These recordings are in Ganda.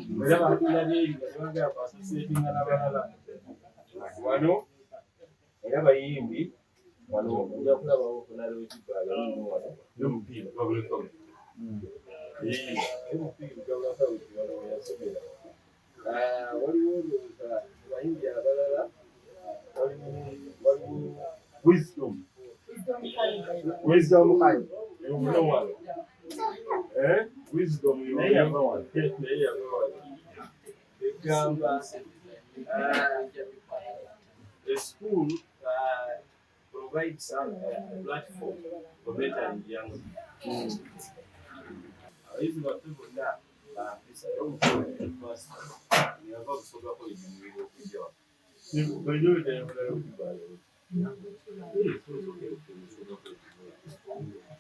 Era batunda n'eri nga basosietinga n'abalala wano era bayimbi wano ojja kulabawo okunalawo ekibaala wano n'omupiira gwabulekawuti omupiira gwabulekawuti wano weyasomera waliwo olowooza bayimbi abalala waliwo wisdom kanye yomuno wano wisdom yava wano egamba the school provides a platform for mentoring young people. Abayizi baffe bonna bampisa yava kusogako ebinyumirwa okujja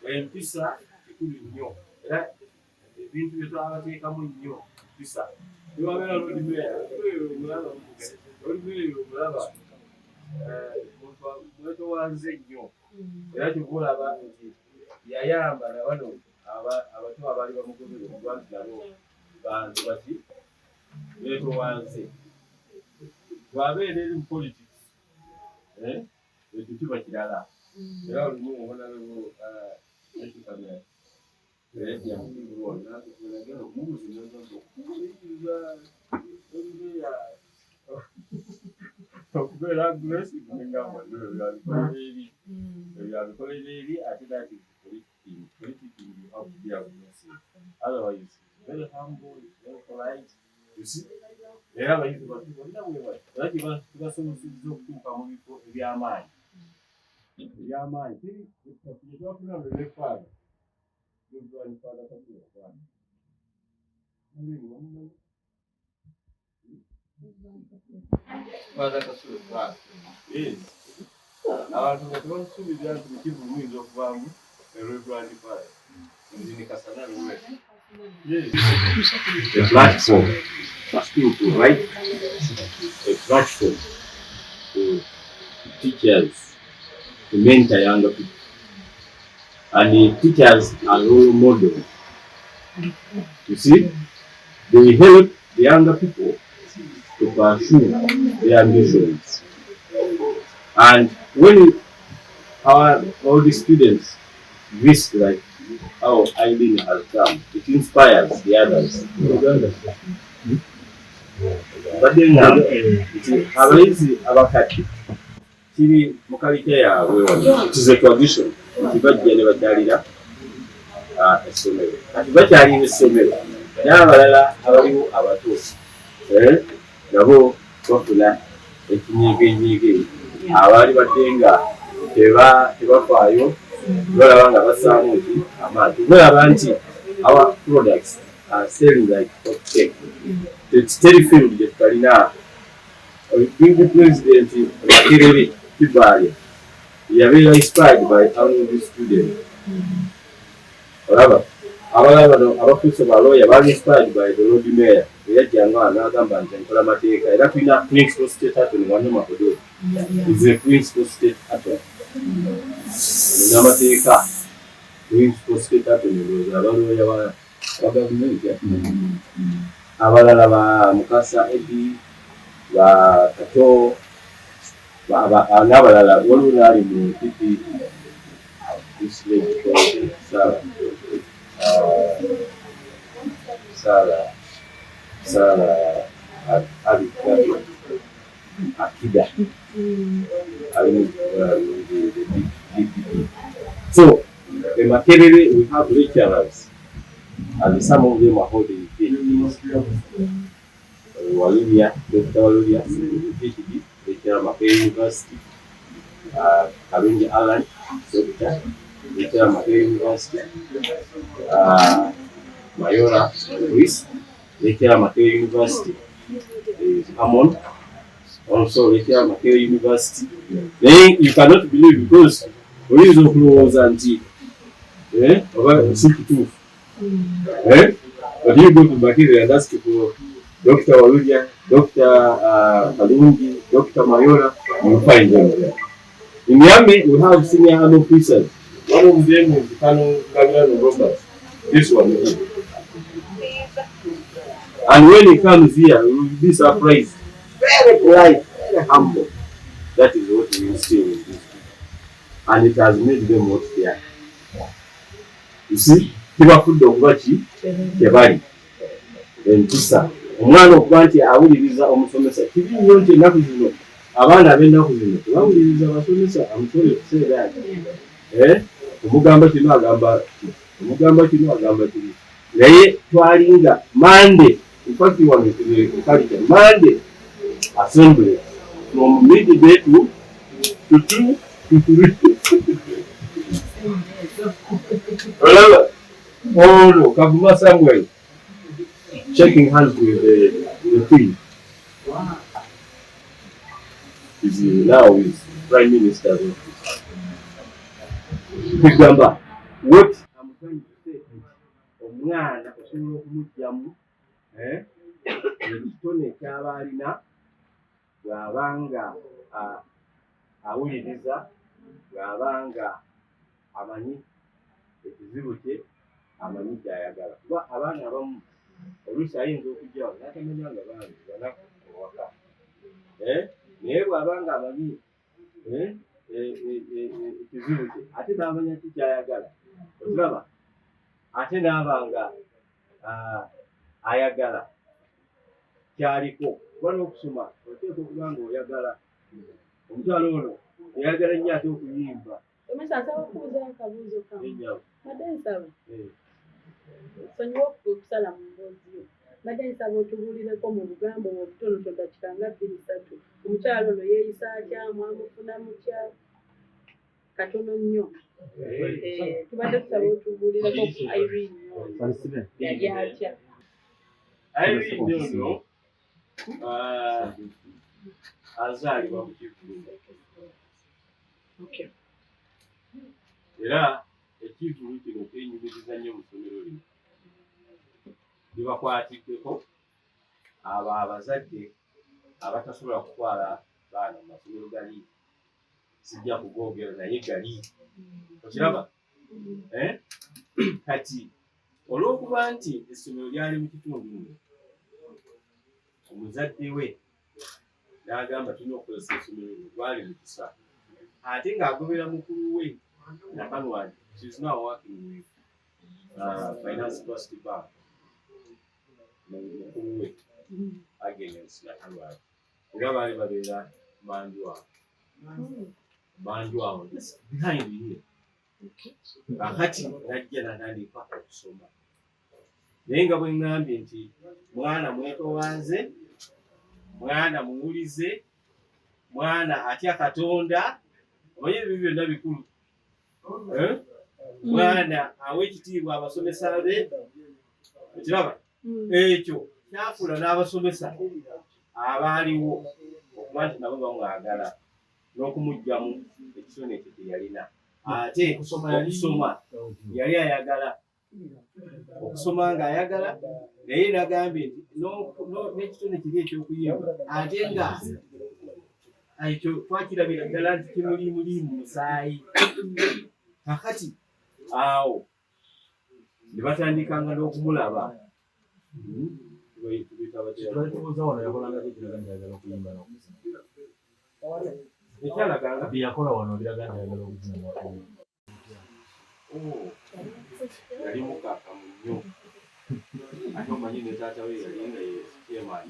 empisa ekulu nnyo era ebintu bye twabateekamu nnyo mpisa niwabeera lodimeya omulaba mwetowanze nnyo era kyogulaba nti yayamba na bano abato abaali bamugobera omugwanti nabo bantu bati betowanze bwabeera eri mu politics ekyo kiba kirala era olumu obonalewo ekikamera okubeera aggressive ngamba ebyabikolera eri ate that is politicking you have to be aggressive otherwise very humble very polite you see era abayizi baffe bonna bwebali era kibasobozesezza okutuuka mu bifo ebyamaanyi twafuna bebefaada abantu nga tebasuubira nti mukivu muyinza okuvaamu erebrandifire a platform for school to write, a platform for teachers to mentor younger people. And the teachers are role models. You see, they help the younger people to pursue their ambitions. And when all the students risk like how Irene has done, it inspires the others. But then now, abayizi abakati kiri mu kalite yaabwe wano, it is a tradition. Bajja ne bakyalira essomero kati bakyalira essomero n'abalala abaliwo abato nabo bafuna ekinyiigenyiige abaali badde nga tebafaayo balaba nga basaamu ki amaati balaba nti our products are selling like hotcake terrifield gye tutalina big president Makerere Kibaale yabeera inspired by how the student olaba abalala abafuuse balooya bali inspired by the Lord Mayor eyajjanga n'agamba nti nkola mateeka era tulina principal state attorney wano Makodoli is a principal state attorney n'amateeka principal state attorney ndowooza abalooya ba gavumenti abalala ba Mukasa Edi ba Kato n'abalala waliwo n'ali mu pipi Sala Akida. So, in Makerere, we have lecturers, and some of them are holding PhDs. Walulia, Dr. Walulia, PhD, lecturer Makerere University. Kalungi Alan, Doctor, lecturer Makerere University. Mayora Luis, lecturer Makerere University. Amon, also lecturer Makerere University. Then you cannot believe because we use clothes and tea. Over 62. But you go to Makerere and ask for Dr. Walulia, Dr. Kalungi, Dr. Mayora, you find them there. In Yame, we have senior army officers. One of them is Colonel Gabriel Roberts. This one here. And when he comes here, you will be surprised. Very polite, very humble. That is what we see in this. And it has made them what they are. You see, tebafudde okuba ki kyebali empisa. Omwana okuba nti awuliriza omusomesa kibi nnyo nti ennaku zino abaana ab'ennaku zino tebawuliriza basomesa amusole ekiseera ati omugamba kino agamba kiri naye twalinga Monday infact wano culture Monday assembly from midday to 2 to 3. Remember? Oh no, Kavuma Samuel shaking hands with the Queen. Wow. He's now with Prime Minister. Kigamba, what I'm trying to say is, omwana osobola okumugyamu ekitone ky'aba alina bw'abanga awuliriza, bw'abanga amanyi ekizibu kye, amanyi gy'ayagala. Kuba abaana abamu oluusi ayinza okujjawo n'atamanya nga baana banaku ewaka, naye bw'abanga amanyi ekizibu kye ate n'amanya ki ky'ayagala, okiraba, ate n'abanga ayagala kyaliko. Kuba n'okusoma oteekwa okuba ng'oyagala. Omukyalo ono eyagala nnyo ate okuyimba. Omusomesa asaba okubuuzayo akabuuzo kamu. Mbadde nsaba nsonyiwa okusala mu mboozi yo. Mbadde nsaba otubuulireko mu bugambo obutonotono dakika nga 2-3. Omukyalo ono yeeyisa atya, mwamufuna mutya? Katono nnyo. Tubadde tusaba otubuulireko ku Irene yali atya. Irene ono azaalibwa mu Kivulu. Era ekivulu kino kyenyumiriza nnyo mu ssomero lino. Libakwatiddeko abo abazadde abatasobola kutwala baana mu masomero gali. Sijja kugoogera naye gali. Okiraba? Kati olw'okuba nti essomero lyali mu kitundu muno, omuzadde we n'agamba tulina okukozesa essomero lino, lwali mu kisa. Ate ng'agobera mukulu we Nakanwali. She's now working with Finance Trust Bank. Mukulu we Agnes Nakanwali. Era baali babeera Manjwawo. This behind here. Kakati najja n'atandika okusoma. Naye nga bwe ngambye nti mwana mwetowanze, mwana muwulize, mwana atya Katonda, omanyi ebyo byonna bikulu. Mwana awa ekitiibwa abasomesa be, ekiraba ekyo kyafuula n'abasomesa abaaliwo okuba nti nabo bamwagala n'okumuggyamu ekitone ekyo kye yalina. Ate okusoma yali ayagala. Okusoma ng'ayagala, naye nagambye nti n'ekitone kiri eky'okuyimba ate nga ekyo twakirabira ddala nti kimuli mu musaayi. Kakati awo ne batandikanga n'okumulaba. Ekyalaganga byeyakola wano biraga nti ayagala okuzina yali mukakamu nnyo. Ate omanyi ne taata we yali nga ye chairman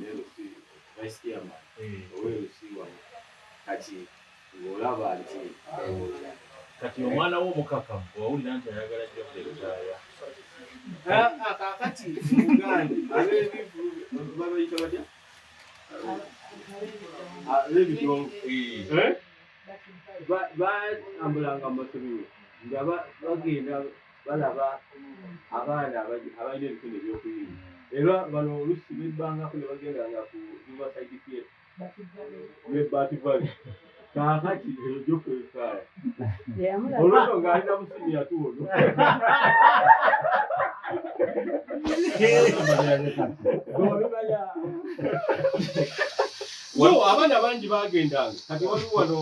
vice chairman ow'erusi wano. Kati ng'olaba nti kati omwana wo omukakamu owawulira nti ayagala Geoffrey Lutaaya. Kakati Muganda ab'ebivu babayita batya? Ab'ebitongo baambulanga mu masomero nga bagenda balaba abaana abalina ebitone eby'okuyimba. Era bano oluusi bebbangako ne bagendanga ku Riverside Theatre ne Bati Valley. Kakati eyo Geoffrey Lutaaya olwekyo ng'alina musini yatuwono. So abaana bangi bagendanga. Kati waliwo wano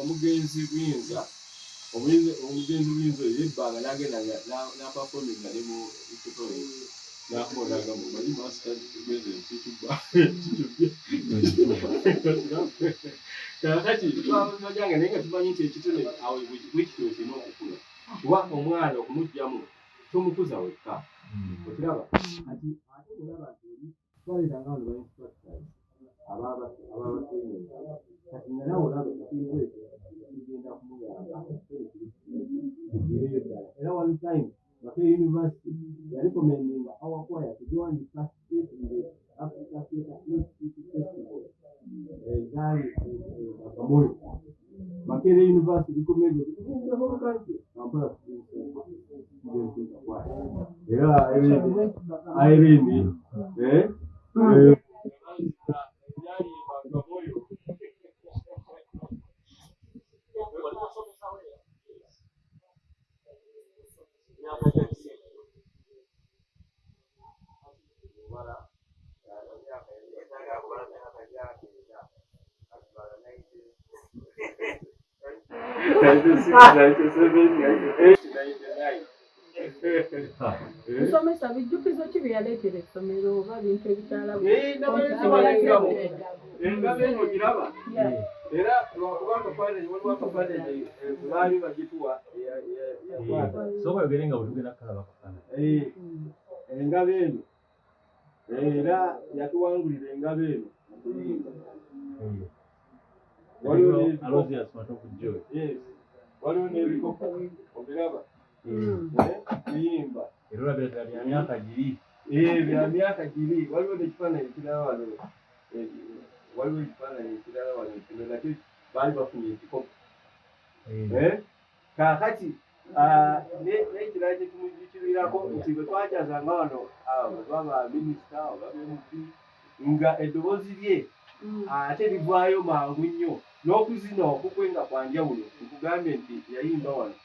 omugenzi Bwinza yebbanga n'agenda n'apafominga ne mu kitole nakubonanga mu manyi master tugeze kituba kakati twamanyanga naye nga tumanyi nti ekitone awo bwekityo kirina okukula kuba omwana okumugyamu tomukuza wekka okiraba ati ate olaba nti oli twaleetanga wano bainstructors ababatwenyeza kati nalawo olaba ekintu ekyo kigenda kumuyamba kiviireyo ddala era one time Maka University recommending our choir to go and participate in the Africa Theatre Institute Festival. Makere University recommended the whole country. Irene, Omusomesa bijjukizo ki bye yaleetera essomero oba bintu ebitala era lwakuba akafaananyi waliwo akafaananyi baali bagituwa soka yogere nga bwetugenda kukalaba akafaananyi engabo eno era yatuwangulira engabo eno okuyimba waliwo n'ebikopo obiraba kuyimba era olabira bya myaka giri bya myaka giri waliwo n'ekifaananyi ekirala wano waliwo ekifaananyi ekirala wano kino nakyo baali bafunye ekikopo kaakati n'ekirala kyetumujjukirirako nti bwe twakyazanga wano baba minisita oba mp nga eddoboozi lye ate livaayo mangu nnyo n'okuzina okukwe nga kwa njawulo nkugambye nti yayimba wano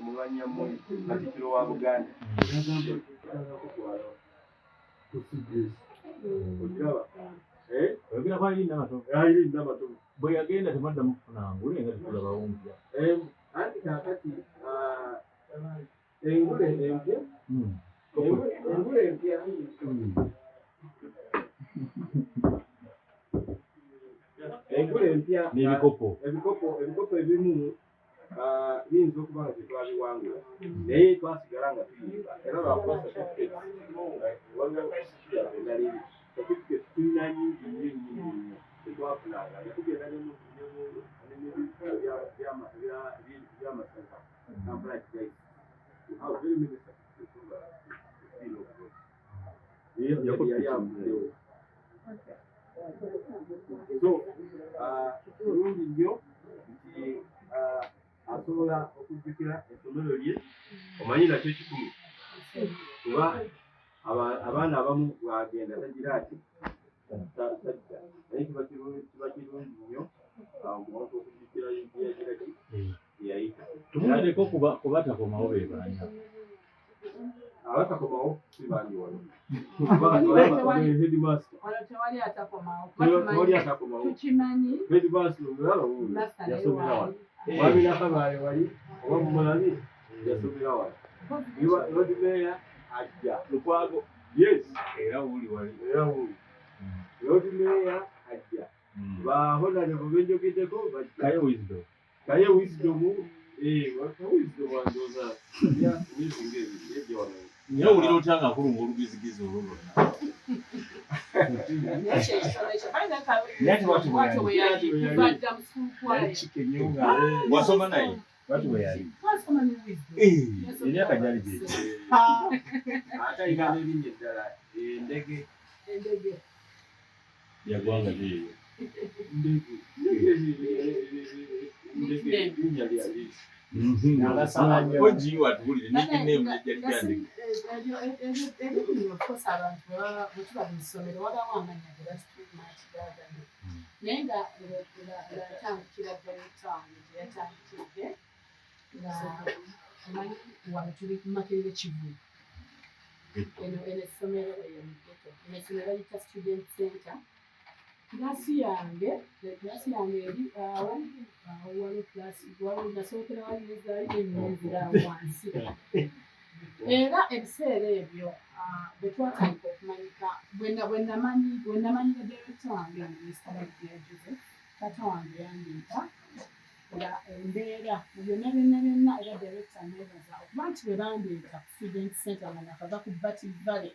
mulwanyammwe Katikkiro wa Buganda okiraba oyogera kwa Irene Namatovu bwe yagenda temaddamu kufuna ngule nga tetulabawo mpya anti kaakati engule empya engule empya n'ebikopo ebikopo ebimu biyinza okuba nga tetwabiwangula naye twasigala nga tuyimba era lwakuba certificate tulina nyingi nnyo tetwafunanga netugenda by'amasaka kampala kigaisi yali avuddewo so kirungi nnyo nti asobola okujjukira essomero lye omanyi nakyo kikulu kuba abaana abamu bwagenda tagira ati tajja naye kiba kirungi nnyo omuntu okujjukira yagiraki yeyayita tumulireko kubatakomawo be baanya abatakomawo sibandi wano tewali atakomawo tukimanyi headmaster omulala yasomera wano wabinakabaale wali oba mumulabi yasomera wano lord mayor ajja lukwago yes era wuli wali lord mayor ajja bahonorable benjogeddeko kaye wisdom wisdom wandoza naye owulira otya nga akulunga olugizigizi olwo lwonna wasoma naye wati we yali emyaka gyali gyeki ate ayina n'erinnya eddala endege yagwanga lyeyo linnya lyali ojiwa tuwulire n'ekinneemu nejjali gyandege abantu bwetuba mu ssomero waliwo amanya gerasitmatigaagano naye nga latandikira town gyeyatandikidde nga omanyi wano tuli Makerere Kivu eno essomero essomero bayita student center Klasi yange eri awo waliwo klasi waliwo nasookera wali nezaali n'ennenzira wansi Era ebiseera ebyo bwe twatandika okumanyika bwe namanyira director wange Mr. Joseph, taata wange yandeeta nga embeera mu byonna era director neebaza okuba nti bwe bandeeta ku Student Center nga nakava ku Batty Valley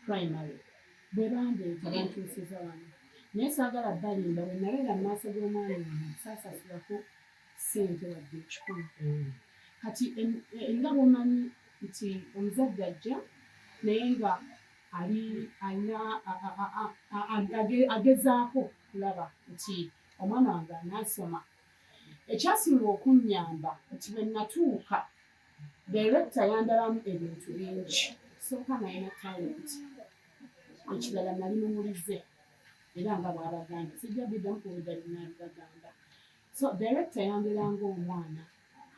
Primary, bwe bandeeta bantuusiza wano. Naye saagala balimba bwe nabeera mu maaso g'omwana wange saasasulako ssente wadde ekikumi. Kati nga bw'omanyi nti omuzadde ajja naye nga agezaako kulaba nti omwana wange anaasoma. Ekyasinga okunnyamba nti bwe natuuka director yandalamu ebintu bingi. Sooka nalina talenti, ekirala nali mumulize era nga bw'abagamba sijja biddamu kubuda binabibagamba. So director yanderanga omwana,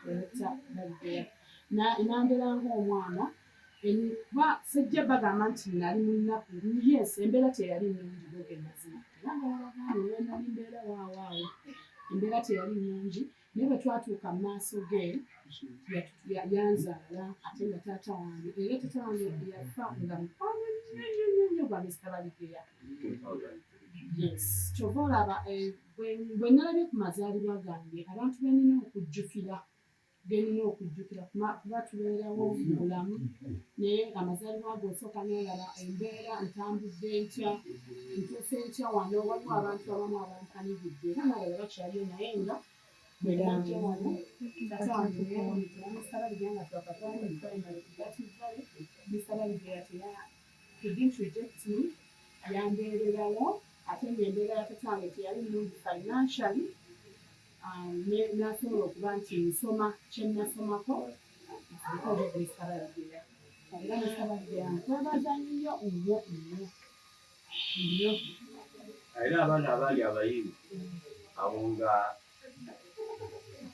director Nabigeya nanderanga omwana kuba sijja bagamba nti nali munaku yes, embeera teyali nnungi bwegenazima era nga babagamba wenali mbeera waawaawo embeera teyali nnungi. Naye bwe twatuuka mu maaso ge yanzaala ate nga taata wange era taata wange yafa nga mukwano nnyo gwa Mr. Baligeya. Yes, kyova olaba bwe nalabye ku mazaalibwa gange abantu benina okujjukira kuba tubeerawo bulamu naye amazaalibwa ago osooka n'olaba embeera ntambudde ntya ntuuse ntya wano. Waliwo abantu abamu abampanigidde era nalaba bakyaliyo naye nga bwebajja wano taata wange Mr. Baligeya nga twakatwala mu primary ku Batty Valley. Mr. Baligeya he didn't reject me, yambeererawo ate ng'embeera ya taata wange teyali nnungi financially. Nasobola okuba nti nsoma kye nasomako because of Mr. Baligeya. Era Mr. Baligeya nkwebaza nnyo nnyo nnyo. Era abaana abaali abayimbi abo nga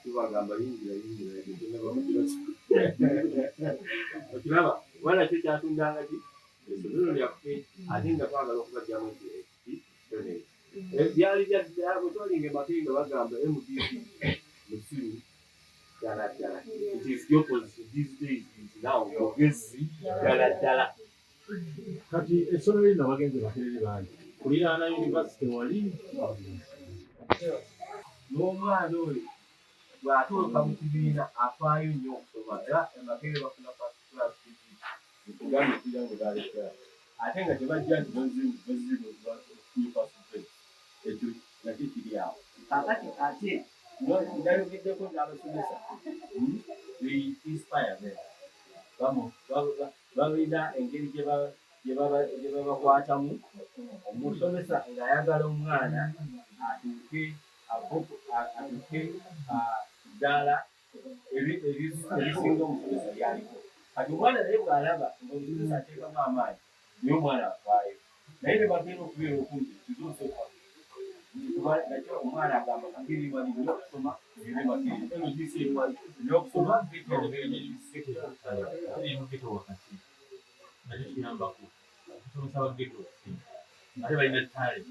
tubagamba yingira okiraba wala kyo kyatundanga ki essomero lyaffe ate nga twagala okubajjamu byali bwe twalinga emakenga bagamba MDC musiru ddala ddala. It is the opposite these days. Now ogezi ddala ddala. Kati essomero lino abagenzi baterere bangi kuliraana yunivasite wali n'omwana oyo bw'atuuka mu kibiina afaayo nnyo okusoma era emakenga bafuna first class ekugamba ekira ngo balekera ate nga tebajja nti ekyo nakyo kiri awo. Kakati ate nayogeddeko n'abasomesa inspire balina engeri gye babakwatamu. Omusomesa ng'ayagala omwana atuuke ddaala erisinga omusomesa lyaliko. Kati omwana naye bw'alaba ng'omusomesa ateekamu amaanyi naye omwana afaayo. Naye ne bagenda okubeera okungi kizuusefa nakyo omwana agamba kakiriwa nina okusoma ebe makiri n'okusoma geto wakati nakyo kiyambako okusomesa abageto ate balina talent.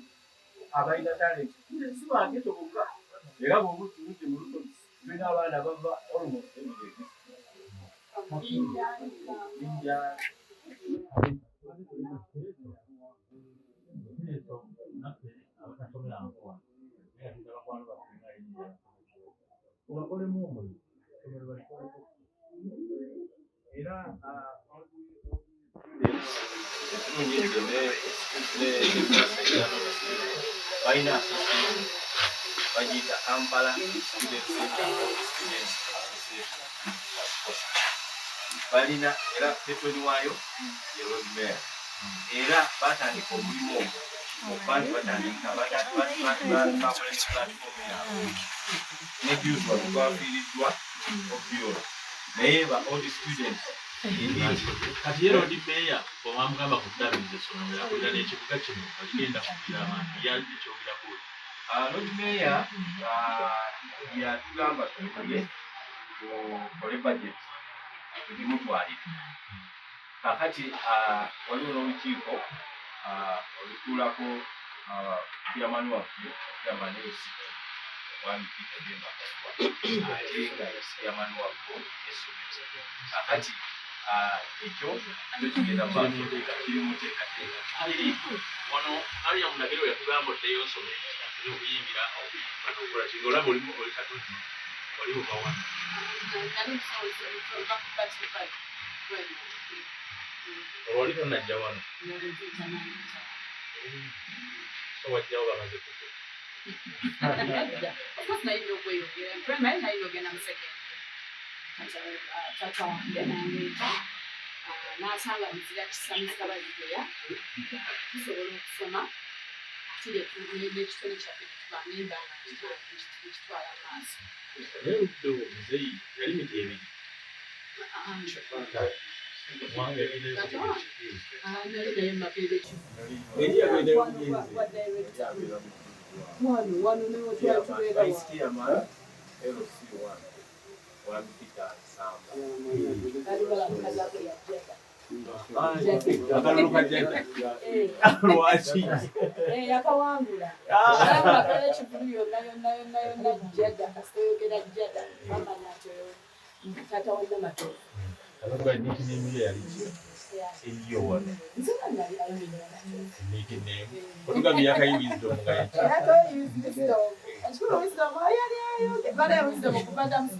Abalina talent si bageto bokka era bw'oba otunudde mu lusozi tulina abaana bava almost every day. Bagiyita Kampala Student Center of Students Association. Balina era petoni waayo ye mbera era batandika omulimu ogwo okubanti batandika bakola ne platform yaabwe ne byutwa bwafiiriddwa obyolo naye ba all students. Kati era odi meeya bw'omwamugamba ku ddabiriza essomero yakulira n'ekibuga kino oligenda kugira abantu yali ekyogerako. Lord Mayor yatugamba tukole budget tugimutwalire. Kakati waliwo n'olukiiko olutuulako chairman waffe chairman one Peter Bemba ate nga chairman waffe Esomero. Kakati ekyo kigenda maaso kiri mu teekateeka. Wano ali yamunagiro yatugamba oddeyo nsome atera okuyimbira okukola kinga olaba oli katozi oli buva wano. Oli tonajja wano so wajjawo bamaze kukola. N'asanga muzira kisamisa baligera tusobola okusoma kiri n'ekitone kyaffe tubanenda kitwala maaso. Naye udde omuzeeyi yali miti ebiri yakawangula ekivulu yonna jjada kasitoyogera jjada bamanya nti tata wa Namatovu nickname yali eriyo wano nickname otugambye yakayibizidde omugayaki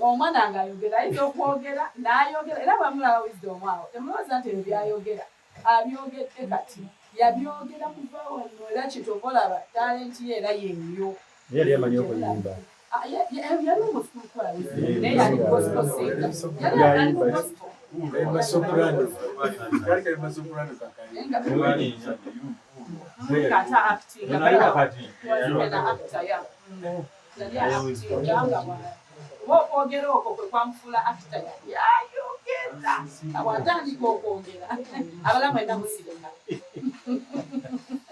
omwana ng'ayogera ayinza okwogera n'ayogera era bamulaba wisdom awo temulowooza nti ebyo byayogera abyogedde kati yabyogera kuva wano era kitova olaba talenti ye era yeeyo yali amanyi okuyimba yali omusukukwala naye yali gospel singer yali gospel kata acting okwogera okwo kwe kwamufuula akita yayogera awatandika okwogera abalamu ena musirika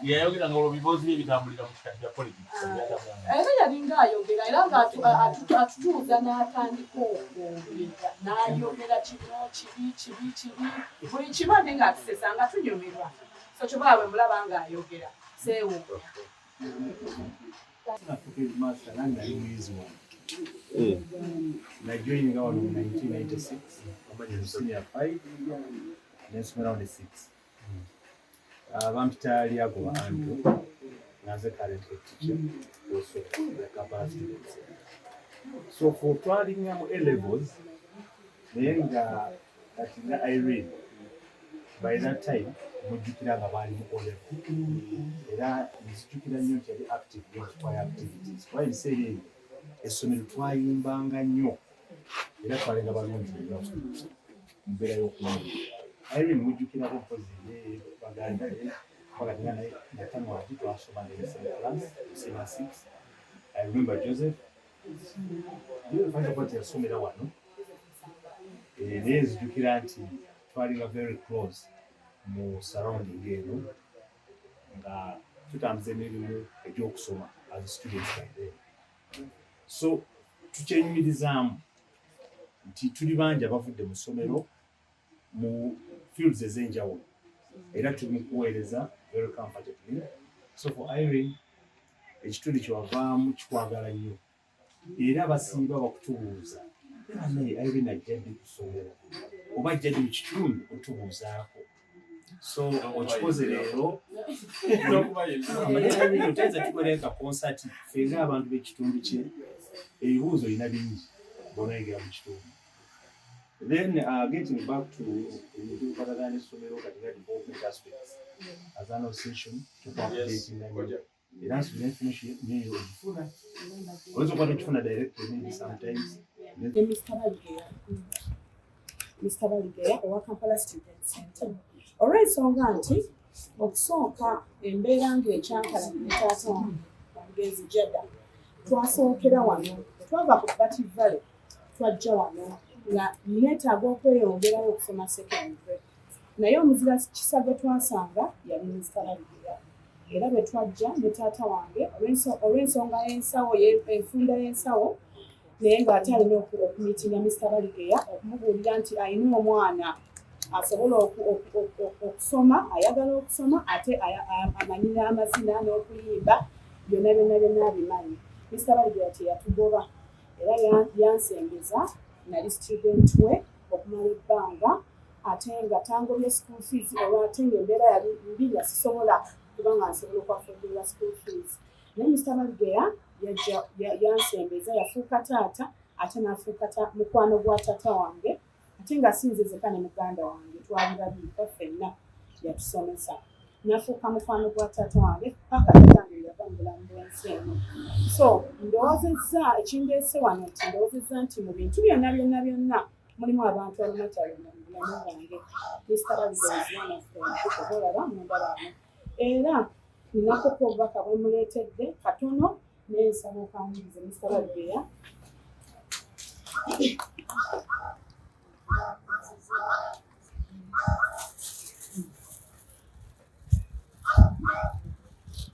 yayogera nga olwo biboozi bye bitambulira mu kikati kya politics era yalinga ayogera era ng'atutuuza n'atandika okwogera n'ayogera kino kibi buli kimande ng'atusesa nga tunyumirwa so kyobala bwe mulaba ng'ayogera seewuunya. I joined in 1996. I'm senior 5, then around 6. I'm tired of going as a current teacher, also the campus students. So for planning A levels, then at Irene, by that time, mujukira nga bali mu O-level. Era nzijukira nnyo nti yali active in activities. Why say Esomero twayimbanga nnyo era twalenga balungi mbera y'okulungi. Irene mujjukirako mpozi ye baganda ye bagatinga naye yatamu wati twasoma ne class senior 6. I remember Joseph kwati yasomera wano naye nzijukira nti twalinga very close mu surrounding eno nga tutambuza emirimu egy'okusoma as students by then. So tukyenyumirizaamu nti tuli bangi abavudde mu ssomero mu fields ez'enjawulo era tuli mu kuweereza very comfortably. So for Irene ekitundu kyewavaamu kikwagala nnyo era basiiba bakutubuuza naye Irene ajja ddi kusomera oba ajja ddi mu kitundu otubuuzaako. So okikoze leero oteza tukoleka concert fenga abantu b'ekitundu kye ebibuuzo olina bingi b'onayingira mu kitundu. Then getting back to the Esomero development aspects as an association to updating them. It has to be information you also got to directly maybe sometimes. Mr. Baligera owa Kampala Student Center. Olw'ensonga nti okusooka embeera ng'ekyankala ne taata wange Wangenzi Jada twasookera wano twava ku Native Valley twajja wano nga neetaaga okweyongerayo okusoma secondary naye omuzira kisa gwe twasanga yali Mr. Baligera era bwe twajja ne taata wange olw'ensonga y'ensawo enfunda y'ensawo naye ng'ate alina okumiitinga Mr. Baligera okumubuulira nti alina omwana asobola okusoma ayagala okusoma ate amanyi n'amazina n'okuyimba byonna abimanyi. Mr. Baligera teyatugoba era yansengeza nali student we okumala ebbanga ate nga tangobye school fees oba ate ng'embeera yali mbi nga sisobola kuba nga nsobola okwafuulira school fees. Naye Mr. Baligeya yansembeza, yafuuka taata ate n'afuuka mukwano gwa taata wange ate nga sinzizeka ne muganda wange twali babiri ffenna yatusomesa. Nafuuka mukwano gwa taata wange paka tatange yava mu bulamu bw'ensi eno. So ndowoozezza ekindeese wano nti ndowoozezza nti mu bintu byonna mulimu abantu abamatayonna mu bulamu bwange. Mr. Baligeya obalaba mundaba wano era ninako obubaka bwe muleetedde katono n'ensaba okangulize Mr. Baligeya.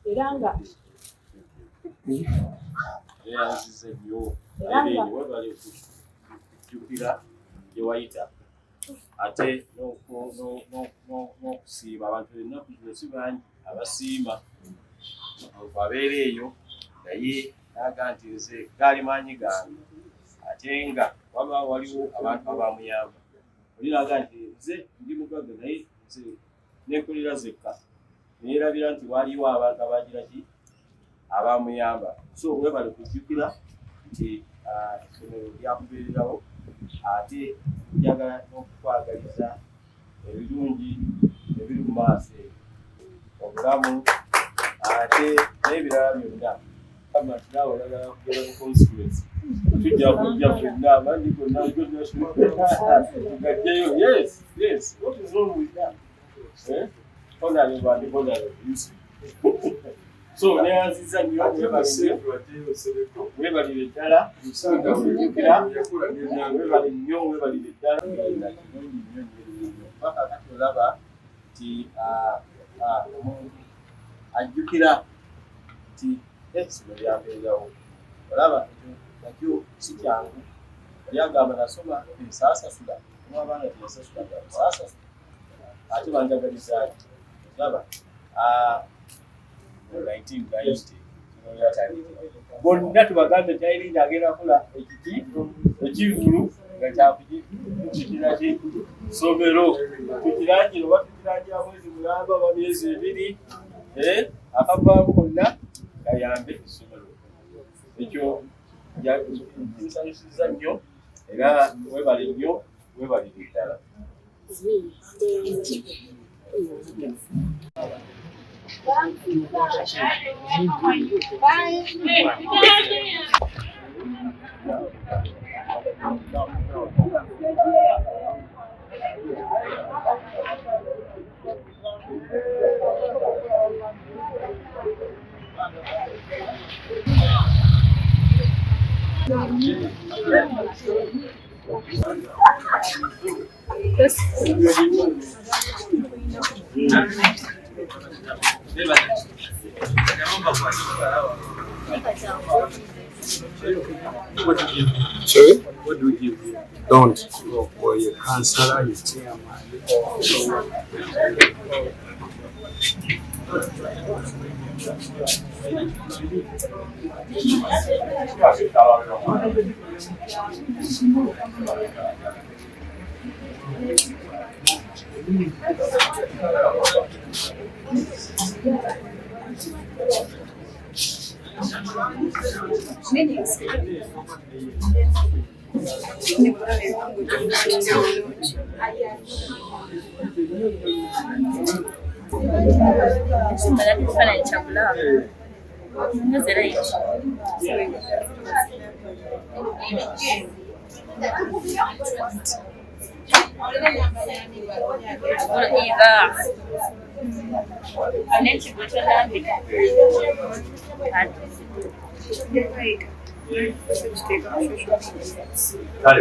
Era nga yanzize nnyo webale okujjukira gye wayita ate n'okusiima abantu ennaku zino si bangi abasiima abeera eyo naye naga nti nze gaali maanyi gange ate nga waba waliwo abantu abamuyamba oli naga nti nze ndi mugagga naye nze nekolera zekka neerabira nti waliwo abantu abagira ki abamuyamba. So webale kujjukira nti essomero lyakubeererawo ate njagala n'okukwagaliza ebirungi ebiri mu maaso obulamu ate n'ebirala byonna amatiraabalagala kugera mu constituency tujja kujja ffenna amandi gonna gajjayo. Yes, what is wrong with that? Honorable and honorable Yusuf. So neyanziza nnyo webalire ddala ojjukira webale nnyo webalire ddala kirungi nnyo paka kati olaba nti omuntu ajjukira nti essomero lyambeerawo olaba nakyo si kyangu oli agamba nasoma ensaasasula abaana teyasasula saasasula ate banjagalizaayo olaba 1990 bonna tubagambe Irene agenda kola ekiti ekivulu nga kyakujjukira ki Somero tukirangira oba tukirangira mwezi mulamba oba myezi ebiri akavaamu konna gayambe essomero. Ekyo nsanyusiza nnyo era webale nnyo webalire ddala. Sorry? What do you give? Don't. Or your counselor, your chairman.